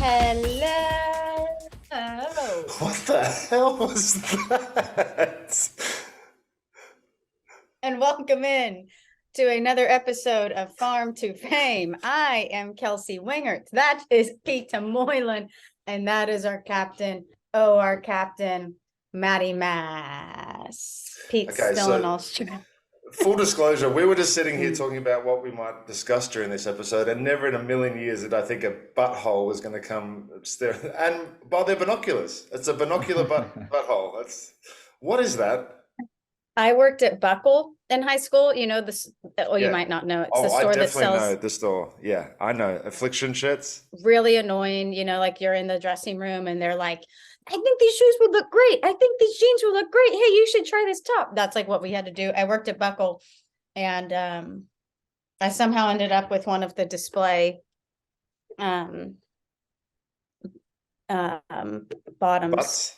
Hello. What the hell was that? And welcome in to another episode of Farm to Fame. I am Kelsey Wingert. That is Peter Moylan. And that is our captain, our captain, Matty Mass. Pete's Okay, still so in Australia. Full disclosure, we were just sitting here talking about what we might discuss during this episode, and never in a million years did I think a butthole was going to come staring. And by their binoculars, it's a binocular butthole. What is that? I worked at Buckle in high school. You know, this, or you Yeah. might not know. It's Oh, the I store that definitely sells know the store. Yeah, I know. Affliction shirts. really annoying, you know, like you're in the dressing room and they're like, I think these shoes would look great. I think these jeans would look great. Hey, you should try this top. That's like what we had to do. I worked at Buckle and I somehow ended up with one of the display bottoms. Butts.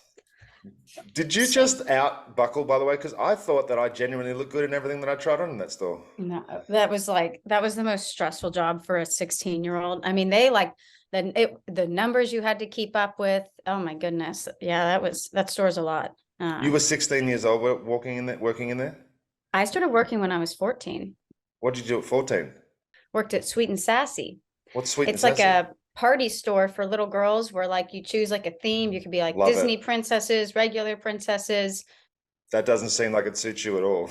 Did you just out buckle, by the way? Because I thought that I genuinely looked good in everything that I tried on in that store. No, that was the most stressful job for a 16-year-old. I mean, they like the numbers you had to keep up with. Oh my goodness. Yeah, that store's a lot. You were 16 years old working in there? I started working when I was 14. What did you do at 14? Worked at Sweet and Sassy. What's Sweet and It's like Sassy? a party store for little girls where like you choose like a theme. You could be like Love Disney it. princesses, regular princesses. That doesn't seem like it suits you at all.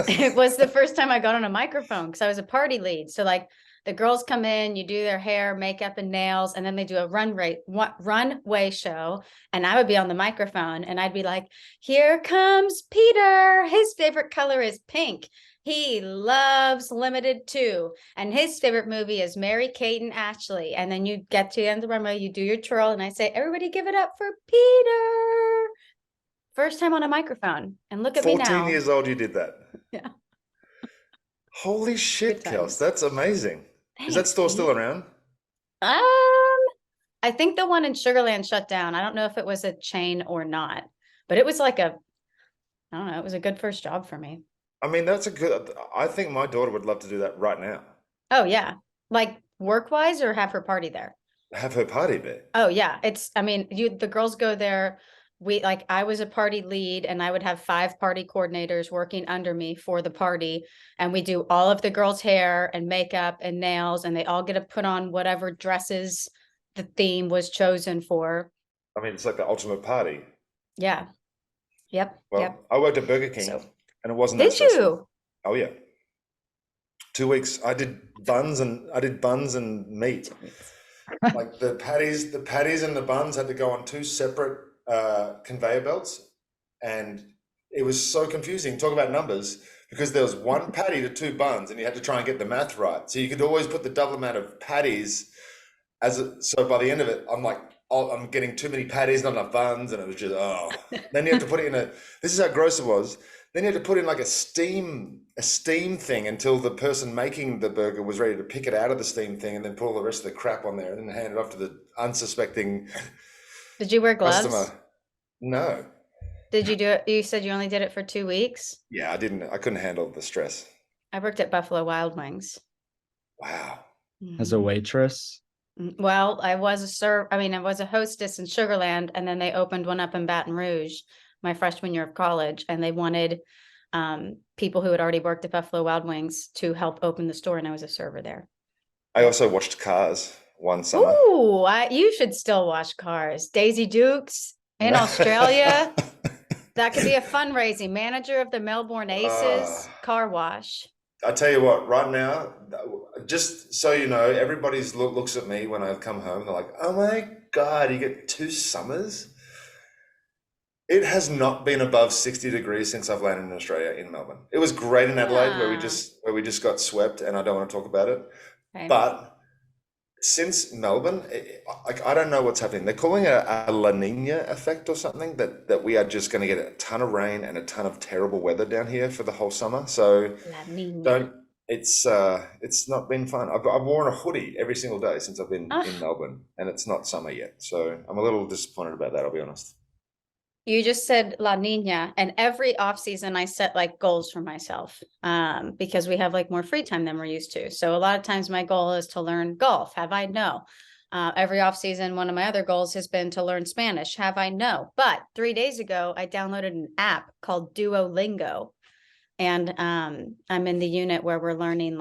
It was the first time I got on a microphone because I was a party lead. So like the girls come in, you do their hair, makeup, and nails, and then they do a runway show. And I would be on the microphone and I'd be like, here comes Peter. His favorite color is pink. He loves Limited too. And his favorite movie is Mary, Kate, and Ashley. And then you get to the end of the runway, you do your twirl, and I say, everybody give it up for Peter. First time on a microphone. And look at me now. 14 years old, you did that. Yeah. Holy shit, Kels. That's amazing. Thanks, Is that store still Pete. around? I think the one in Sugarland shut down. I don't know if it was a chain or not, but it was like I don't know, it was a good first job for me. I mean, I think my daughter would love to do that right now. Oh yeah. Like work-wise or have her party there? Have her party there. Oh yeah. The girls go there. I was a party lead and I would have 5 party coordinators working under me for the party. And we do all of the girls' hair and makeup and nails, and they all get to put on whatever dresses the theme was chosen for. I mean, it's like the ultimate party. Yeah. Yep. Well, yep. I worked at Burger King and it wasn't that Did stressful. you? Oh yeah. 2 weeks. I did buns and meat. Like the patties and the buns had to go on 2 separate conveyor belts, and it was so confusing. Talk about numbers, because there was 1 patty to 2 buns, and you had to try and get the math right. So you could always put the double amount of patties so by the end of it, I'm like, oh, I'm getting too many patties, not enough buns, and it was just Then you have to put it in this is how gross it was. Then you had to put in like a steam thing until the person making the burger was ready to pick it out of the steam thing and then put all the rest of the crap on there and then hand it off to the unsuspecting. Did you wear gloves? Customer. No. Did you do it? You said you only did it for 2 weeks. Yeah, I didn't. I couldn't handle the stress. I worked at Buffalo Wild Wings. Wow. As a waitress? Well, I was a hostess in Sugarland, and then they opened one up in Baton Rouge my freshman year of college, and they wanted people who had already worked at Buffalo Wild Wings to help open the store, and I was a server there. I also watched Cars one summer. Ooh, you should still watch Cars. Daisy Dukes in Australia. That could be a fundraising. Manager of the Melbourne Aces car wash. I tell you what, right now, just so you know, everybody looks at me when I come home. They're like, "Oh my God, you get 2 summers." It has not been above 60 degrees since I've landed in Australia in Melbourne. It was great in Adelaide where we just got swept, and I don't want to talk about it. Okay. But since Melbourne, I don't know what's happening. They're calling it a La Nina effect or something, that we are just going to get a ton of rain and a ton of terrible weather down here for the whole summer. So it's not been fun. I've worn a hoodie every single day since I've been in Melbourne, and it's not summer yet. So I'm a little disappointed about that, I'll be honest. You just said La Nina, and every off season I set like goals for myself because we have like more free time than we're used to. So a lot of times my goal is to learn golf. No. Every off season, one of my other goals has been to learn Spanish. Have I? No. But 3 days ago, I downloaded an app called Duolingo. And I'm in the unit where we're learning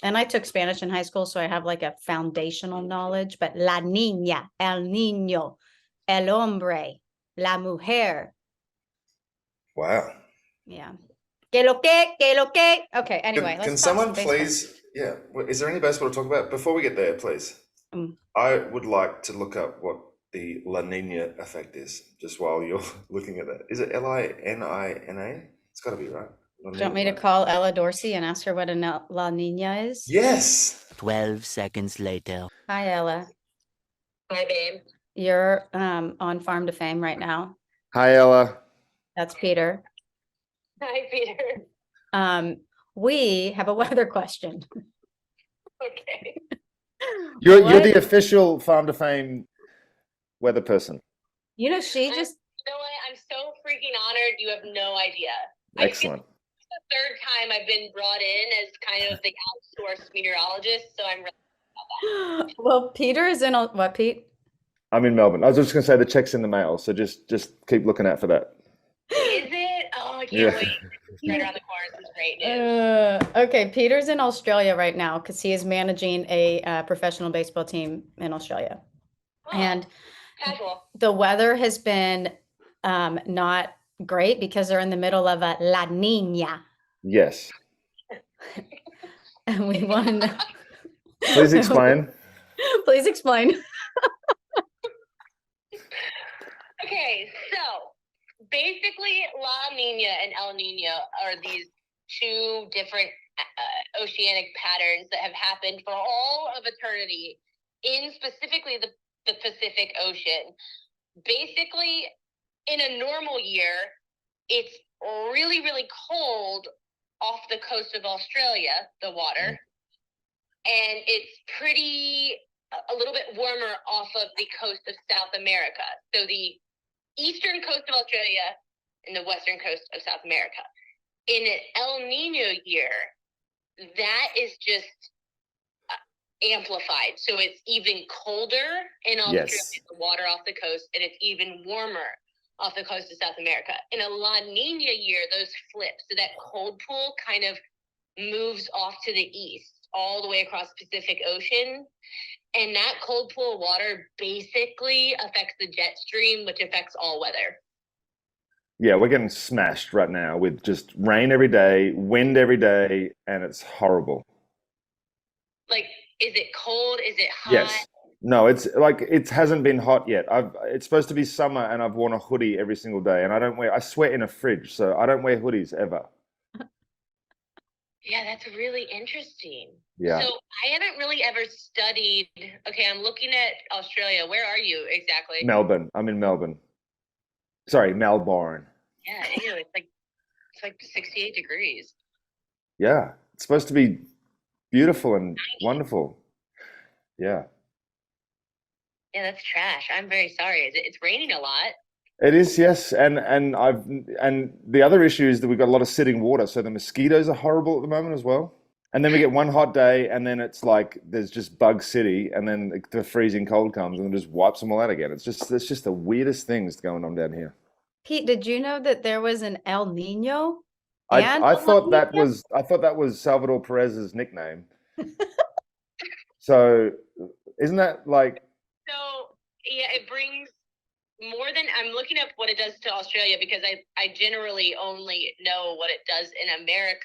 and I took Spanish in high school, so I have like a foundational knowledge, but la niña, el niño, el hombre, la mujer. Wow. Yeah. Que lo que. Okay, anyway, Can let's talk someone some baseball. please, is there any baseball to talk about? Before we get there, please. I would like to look up what the La Nina effect is, just while you're looking at that. Is it L-I-N-I-N-A? It's got to be right. Do you want me to call Ella Dorsey and ask her what a La Nina is? Yes. 12 seconds later. Hi, Ella. Hi, babe. You're on Farm to Fame right now. Hi, Ella. That's Peter. Hi, Peter. We have a weather question. Okay. You're What? the official Farm to Fame weather person. You know, she just You know what? I'm so freaking honored. You have no idea. Excellent. It's the third time I've been brought in as kind of the outsourced meteorologist, so I'm really well, Peter is in what, Pete? I'm in Melbourne. I was just going to say the check's in the mail, so just keep looking out for that. Is it? Oh, I can't Yeah. wait. It's right around the corner. This is great news. Okay, Peter's in Australia right now because he is managing a professional baseball team in Australia. Oh, And casual. the weather has been not great because they're in the middle of a La Nina. Yes. And we want to know. Please explain. Please explain. Okay, so basically La Nina and El Nino are these two different oceanic patterns that have happened for all of eternity in specifically the Pacific Ocean. Basically, in a normal year, it's really, really cold off the coast of Australia, the water, and it's a little bit warmer off of the coast of South America. So the eastern coast of Australia and the western coast of South America. In an El Nino year, that is just amplified. So it's even colder in Australia, Yes. the water off the coast, and it's even warmer off the coast of South America. In a La Nina year, those flip. So that cold pool kind of moves off to the east, all the way across the Pacific Ocean. And that cold pool of water basically affects the jet stream, which affects all weather. Yeah, we're getting smashed right now with just rain every day, wind every day, and it's horrible. Like, is it cold? Is it hot? Yes. No, it's like it hasn't been hot yet. It's supposed to be summer and I've worn a hoodie every single day and I sweat in a fridge, so I don't wear hoodies ever. Yeah, that's really interesting. Yeah. So I haven't really ever studied. Okay, I'm looking at Australia. Where are you exactly? Melbourne. I'm in Melbourne. Sorry, Melbourne. Yeah, ew, it's like 68 degrees. Yeah. It's supposed to be beautiful and wonderful. Yeah. Yeah, that's trash. I'm very sorry. It's raining a lot. It is, yes, and the other issue is that we've got a lot of sitting water, so the mosquitoes are horrible at the moment as well. And then we get one hot day, and then it's like there's just bug city, and then the freezing cold comes and it just wipes them all out again. It's just the weirdest things going on down here. Pete, did you know that there was an El Nino? I thought that Nina? was Salvador Perez's nickname. So isn't that like? So yeah, it brings more than I'm looking up what it does to Australia because I generally only know what it does in America.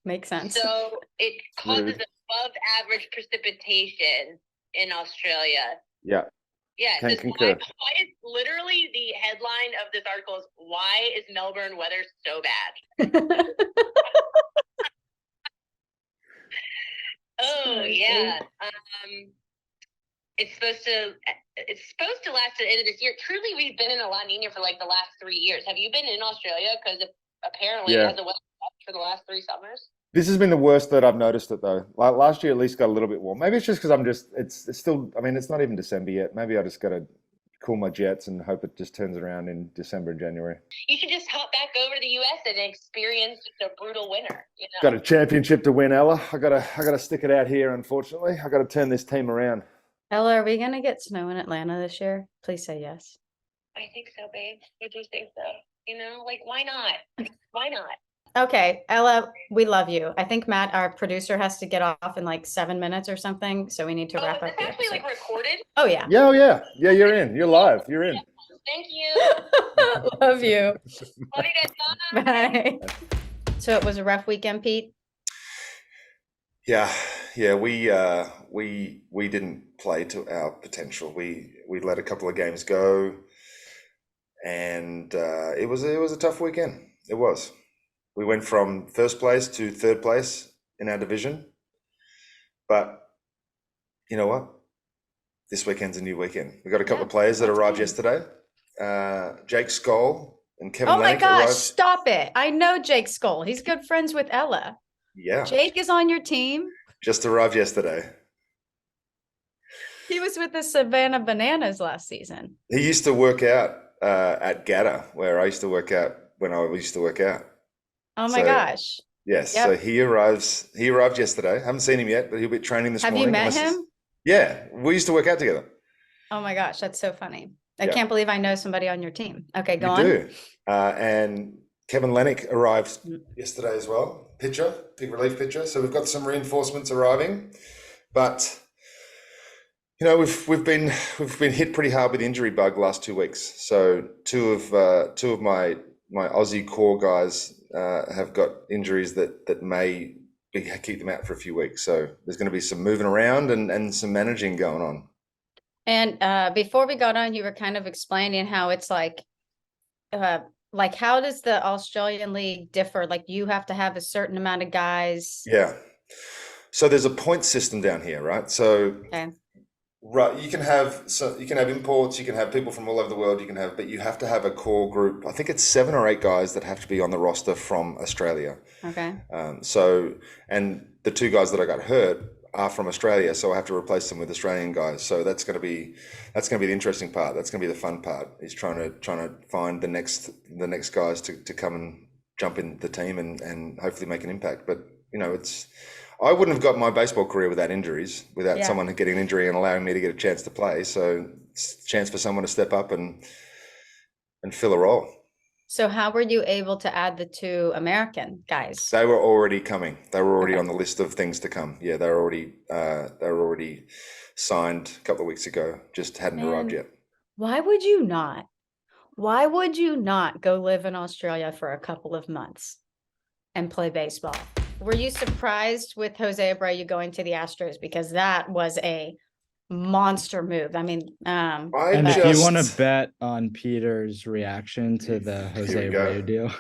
Makes sense. So it causes Rude. above average precipitation in Australia. Yeah. Yeah, Can it says concur. why is literally the headline of this article is why is Melbourne weather so bad? Oh yeah. It's supposed to last to the end of this year. Truly, we've been in a La Nina for like the last 3 years. Have you been in Australia? Because apparently Yeah. it has a weather for the last 3 summers. This has been the worst that I've noticed it though. Like last year at least got a little bit warm. Maybe it's just because it's still, I mean, it's not even December yet. Maybe I just got to cool my jets and hope it just turns around in December and January. You should just hop back over to the U.S. and experience a brutal winter. You know? Got a championship to win, Ella. I gotta stick it out here, unfortunately. I gotta turn this team around. Ella, are we gonna get snow in Atlanta this year? Please say yes. I think so, babe. I do think so. You know, like, why not? Why not? Okay, Ella, we love you. I think Matt, our producer, has to get off in like 7 minutes or something, so we need to Oh, wrap is up this the actually episode. like recorded? Oh yeah. Yeah, oh, yeah. Yeah, you're in. You're live. You're in. Thank you. Love you. Love you guys. Bye. Bye. So it was a rough weekend, Pete. Yeah, we didn't play to our potential. We let a couple of games go, and it was a tough weekend. It was. We went from first place to third place in our division, but you know what? This weekend's a new weekend. We got a couple of players that that's arrived fine. yesterday. Jake Skoll and Kevin Oh my Lennick gosh, arrived. stop it. I know Jake Skoll. He's good friends with Ella. Yeah, Jake is on your team. just arrived yesterday. He was with the Savannah Bananas last season. He used to work out at GATA, where I used to work out when I used to work out. Oh my So, gosh. Yes, Yep. so he arrived yesterday. Haven't seen him yet, but he'll be training this Have morning. you met unless it's- him? Yeah, we used to work out together. Oh my gosh, that's so funny. I Yeah. can't believe I know somebody on your team. Okay, go You on. do. And Kevin Lennick arrived yesterday as well. Big relief pitcher. So we've got some reinforcements arriving, but you know we've been hit pretty hard with injury bug the last 2 weeks. So two of my Aussie core guys have got injuries that may keep them out for a few weeks. So there's going to be some moving around and some managing going on. And before we got on, you were kind of explaining how it's like how does the Australian League differ? Like you have to have a certain amount of guys. Yeah. So there's a point system down here, right? So Okay. right, you can have imports, you can have people from all over the world, but you have to have a core group. I think it's 7 or 8 guys that have to be on the roster from Australia. Okay. And the 2 guys that I got hurt are from Australia, so I have to replace them with Australian guys. So that's going to be the interesting part. That's going to be the fun part. Is trying to find the next guys to come and jump in the team and hopefully make an impact. But you know, I wouldn't have got my baseball career without injuries, without someone getting an injury and allowing me to get a chance to play. So it's a chance for someone to step up and fill a role. So how were you able to add the 2 American guys? They were already coming. They were already on the list of things to come. Yeah, they were already signed a couple of weeks ago. Just hadn't arrived yet. Why would you not? Why would you not go live in Australia for a couple of months and play baseball? Were you surprised with Jose Abreu going to the Astros? Because that was a monster move. I mean, And if you want to bet on Peter's reaction to the Jose we go. Abreu deal,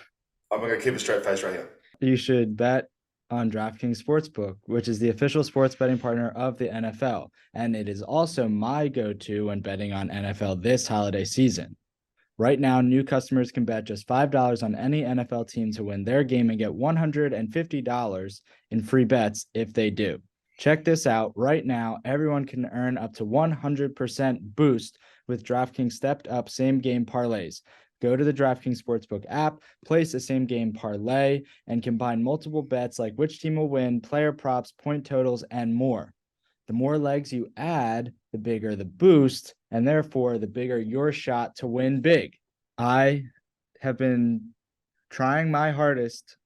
I'm going to keep a straight face right here. you should bet on DraftKings Sportsbook, which is the official sports betting partner of the NFL. And it is also my go-to when betting on NFL this holiday season. Right now, new customers can bet just $5 on any NFL team to win their game and get $150 in free bets if they do. Check this out. Right now, everyone can earn up to 100% boost with DraftKings stepped up same game parlays. Go to the DraftKings Sportsbook app, place a same game parlay, and combine multiple bets like which team will win, player props, point totals, and more. The more legs you add, the bigger the boost, and therefore the bigger your shot to win big. I have been trying my hardest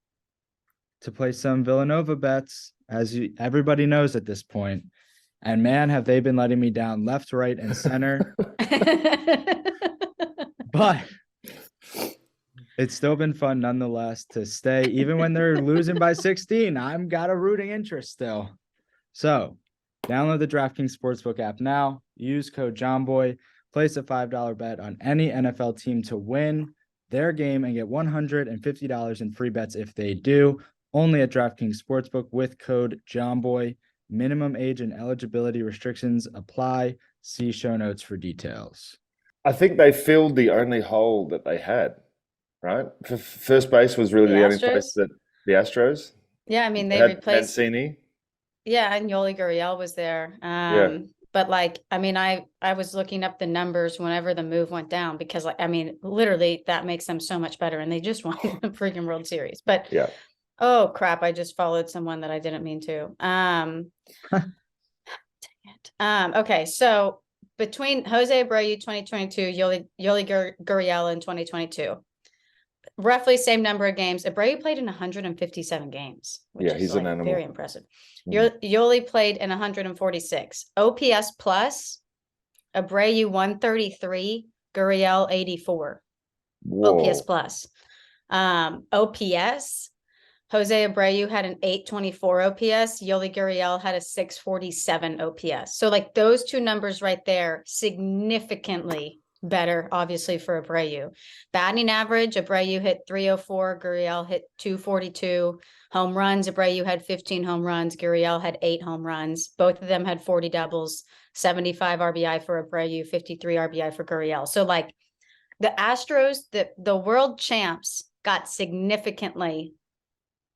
to play some Villanova bets, as everybody knows at this point. And man, have they been letting me down left, right, and center. But it's still been fun nonetheless to stay, even when they're losing by 16. I've got a rooting interest still. So download the DraftKings Sportsbook app now. Use code JOHNBOY. Place a $5 bet on any NFL team to win their game and get $150 in free bets if they do. Only at DraftKings Sportsbook with code JOHNBOY. Minimum age and eligibility restrictions apply. See show notes for details. I think they filled the only hole that they had, right? First base was really The the only Astros? place that the Astros. Yeah, I mean, they had replaced. Mancini. Yeah, and Yuli Gurriel was there. Yeah. But like, I mean, I was looking up the numbers whenever the move went down because, like, I mean, literally that makes them so much better, and they just won the freaking World Series. But Yeah. oh crap, I just followed someone that I didn't mean to. Dang it. Okay, so between Jose Abreu 2022, Yuli Gurriel in 2022, roughly same number of games. Abreu played in 157 games, which Yeah, is he's an like animal. very impressive. Mm. Yuli played in 146. OPS plus, Abreu 133, Gurriel 84. OPS Whoa. plus. OPS, Jose Abreu had an 824 OPS. Yuli Gurriel had a 647 OPS. So like those two numbers right there, significantly better, obviously, for Abreu. Batting average, Abreu hit 304, Gurriel hit 242. Home runs, Abreu had 15 home runs, Gurriel had 8 home runs. Both of them had 40 doubles, 75 RBI for Abreu, 53 RBI for Gurriel. So like the Astros, the world champs, got significantly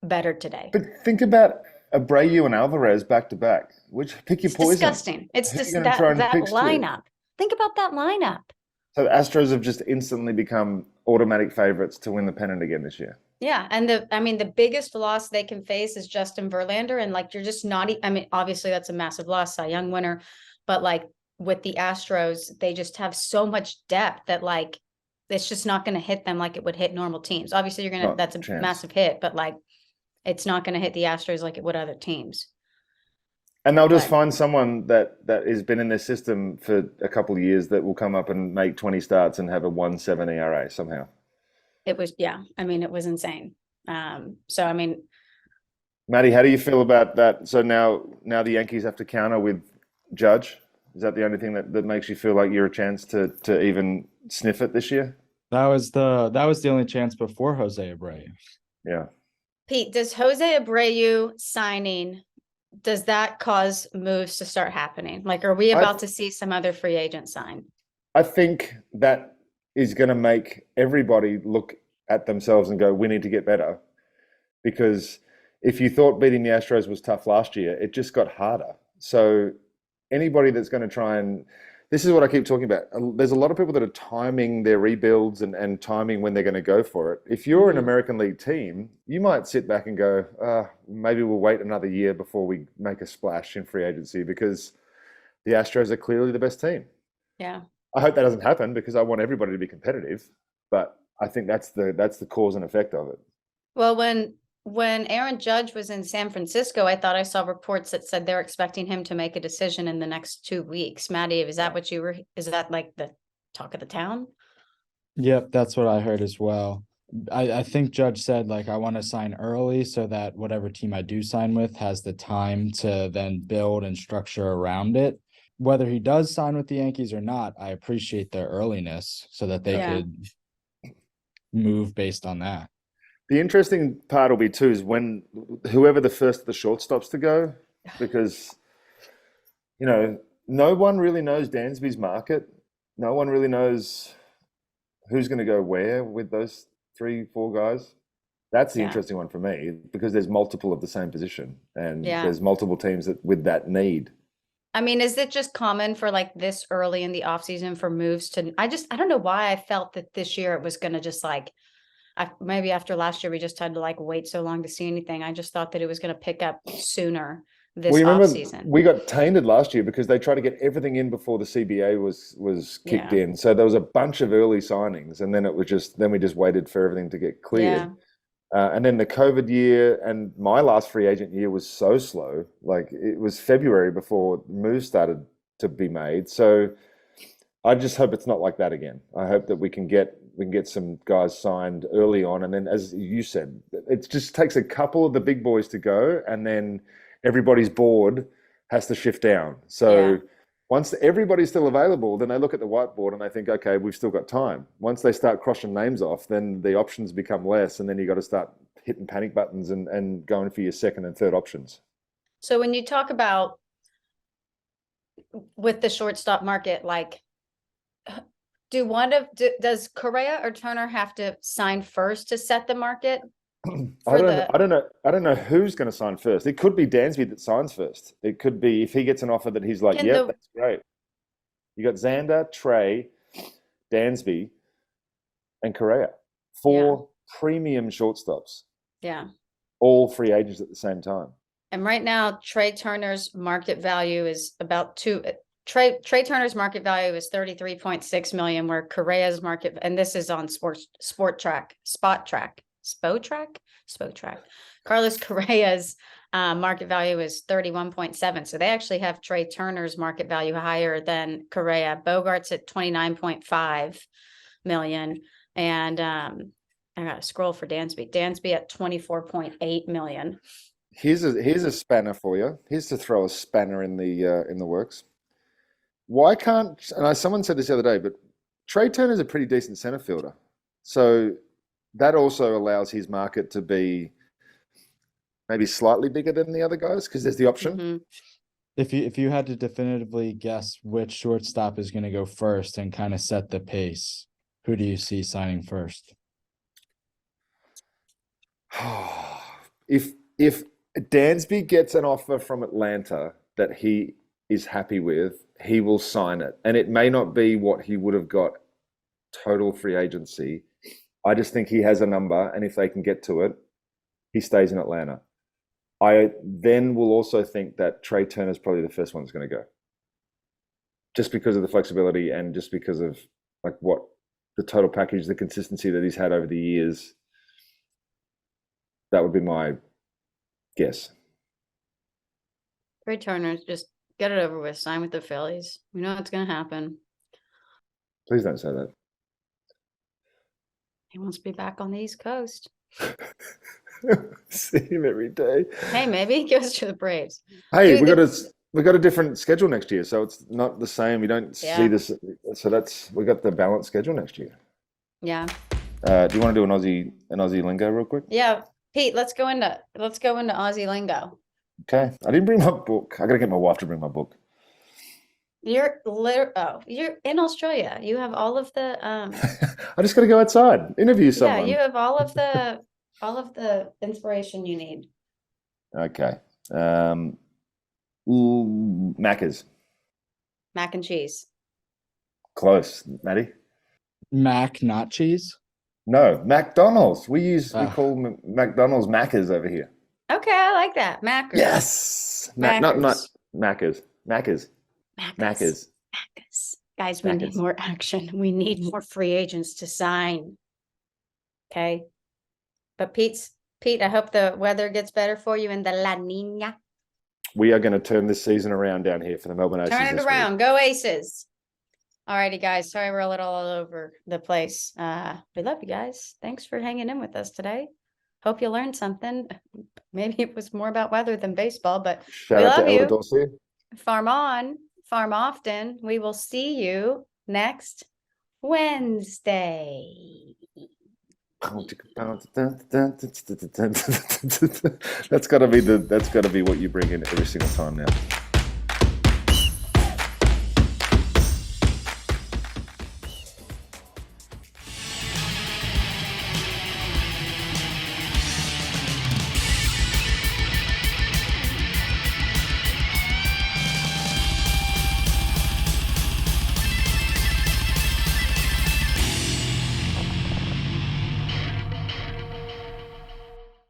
better today. But think about Abreu and Alvarez back to back. Pick your It's poison. disgusting. It's Who are you just gonna try and that fix to? lineup. Think about that lineup. So the Astros have just instantly become automatic favorites to win the pennant again this year. Yeah, and the biggest loss they can face is Justin Verlander, and like you're just not. I mean, obviously that's a massive loss, Cy Young winner, but like with the Astros, they just have so much depth that like it's just not going to hit them like it would hit normal teams. Obviously, that's a massive hit, but like it's not going to hit the Astros like it would other teams. And they'll just find someone that has been in their system for a couple of years that will come up and make 20 starts and have a 1.7 ERA somehow. It was, yeah. I mean, it was insane. So, I mean, Maddie, how do you feel about that? So now the Yankees have to counter with Judge. Is that the only thing that makes you feel like you're a chance to even sniff it this year? That was the only chance before Jose Abreu. Yeah. Pete, does Jose Abreu signing, does that cause moves to start happening? Like, are we about to see some other free agent sign? I think that is going to make everybody look at themselves and go, we need to get better. Because if you thought beating the Astros was tough last year, it just got harder. So anybody that's going to try and, this is what I keep talking about. There's a lot of people that are timing their rebuilds and timing when they're going to go for it. If you're an American League team, you might sit back and go, maybe we'll wait another year before we make a splash in free agency because the Astros are clearly the best team. Yeah. I hope that doesn't happen because I want everybody to be competitive, but I think that's the cause and effect of it. Well, when Aaron Judge was in San Francisco, I thought I saw reports that said they're expecting him to make a decision in the next 2 weeks. Maddie, is that what is that like the talk of the town? Yep, that's what I heard as well. I think Judge said, like, I want to sign early so that whatever team I do sign with has the time to then build and structure around it. Whether he does sign with the Yankees or not, I appreciate their earliness so that they could move based on that. The interesting part will be too is when whoever the first of the shortstops to go, because no one really knows Dansby's market. No one really knows who's going to go where with those 3-4 guys. That's the interesting one for me because there's multiple of the same position and there's multiple teams with that need. I mean, is it just common for like this early in the offseason for moves to, I don't know why I felt that this year it was going to just like, maybe after last year, we just had to like wait so long to see anything. I just thought that it was going to pick up sooner this offseason. We got tainted last year because they tried to get everything in before the CBA was kicked in. So there was a bunch of early signings and then we just waited for everything to get cleared. And then the COVID year and my last free agent year was so slow. Like it was February before moves started to be made. So I just hope it's not like that again. I hope that we can get some guys signed early on. And then, as you said, it just takes a couple of the big boys to go and then everybody's board has to shift down. So once everybody's still available, then they look at the whiteboard and they think, okay, we've still got time. Once they start crossing names off, then the options become less. And then you got to start hitting panic buttons and going for your second and third options. So when you talk about with the shortstop market, like, does Correa or Turner have to sign first to set the market? I don't know who's going to sign first. It could be Dansby that signs first. It could be if he gets an offer that he's like, that's great. You got Xander, Trea, Dansby, and Correa. 4 premium shortstops. Yeah. All free agents at the same time. And right now, Trey Turner's market value is about Trey Turner's market value is 33.6 million, where Correa's market, and this is on Spot Track. Carlos Correa's market value is 31.7. So they actually have Trey Turner's market value higher than Correa. Bogart's at 29.5 million. And I gotta scroll for Dansby. Dansby at 24.8 million. Here's a spanner for you. Here's to throw a spanner in the works. Why can't, and someone said this the other day, but Trey Turner's a pretty decent center fielder. So that also allows his market to be maybe slightly bigger than the other guys because there's the option. Mm-hmm. If you had to definitively guess which shortstop is going to go first and kind of set the pace, who do you see signing first? If Dansby gets an offer from Atlanta that he is happy with, he will sign it. And it may not be what he would have got total free agency. I just think he has a number, and if they can get to it, he stays in Atlanta. I then will also think that Trey Turner is probably the first one that's going to go. Just because of the flexibility and just because of like what the total package, the consistency that he's had over the years. That would be my guess. Trey Turner, just get it over with. Sign with the Phillies. We know it's going to happen. Please don't say that. He wants to be back on the East Coast. See him every day. Hey, maybe he goes to the Braves. Hey, Dude, we got a different schedule next year, so it's not the same. We don't see this. So we got the balanced schedule next year. Yeah. Do you want to do an Aussie lingo real quick? Yeah, Pete, let's go into Aussie lingo. Okay. I didn't bring my book. I gotta get my wife to bring my book. You're in Australia. You have all of the I just gotta go outside, interview someone. yeah, you have all of the inspiration you need. Okay. Macca's. Mac and cheese. Close, Maddie. Mac, not cheese? No, McDonald's. We call McDonald's Macca's over here. Okay, I like that. Mackers. Yes. Not Macca's. Macca's. Mackers. Guys, we need more action. We need more free agents to sign. Okay. But Pete, I hope the weather gets better for you in the La Nina. We are going to turn this season around down here for the Melbourne Aces. Turn it around. Go Aces. Alrighty, guys. Sorry we're a little all over the place. We love you guys. Thanks for hanging in with us today. Hope you learned something. Maybe it was more about weather than baseball, but Shout out to Ella Dorsey. Farm on, farm often. We will see you next Wednesday. That's gotta be what you bring in every single time now.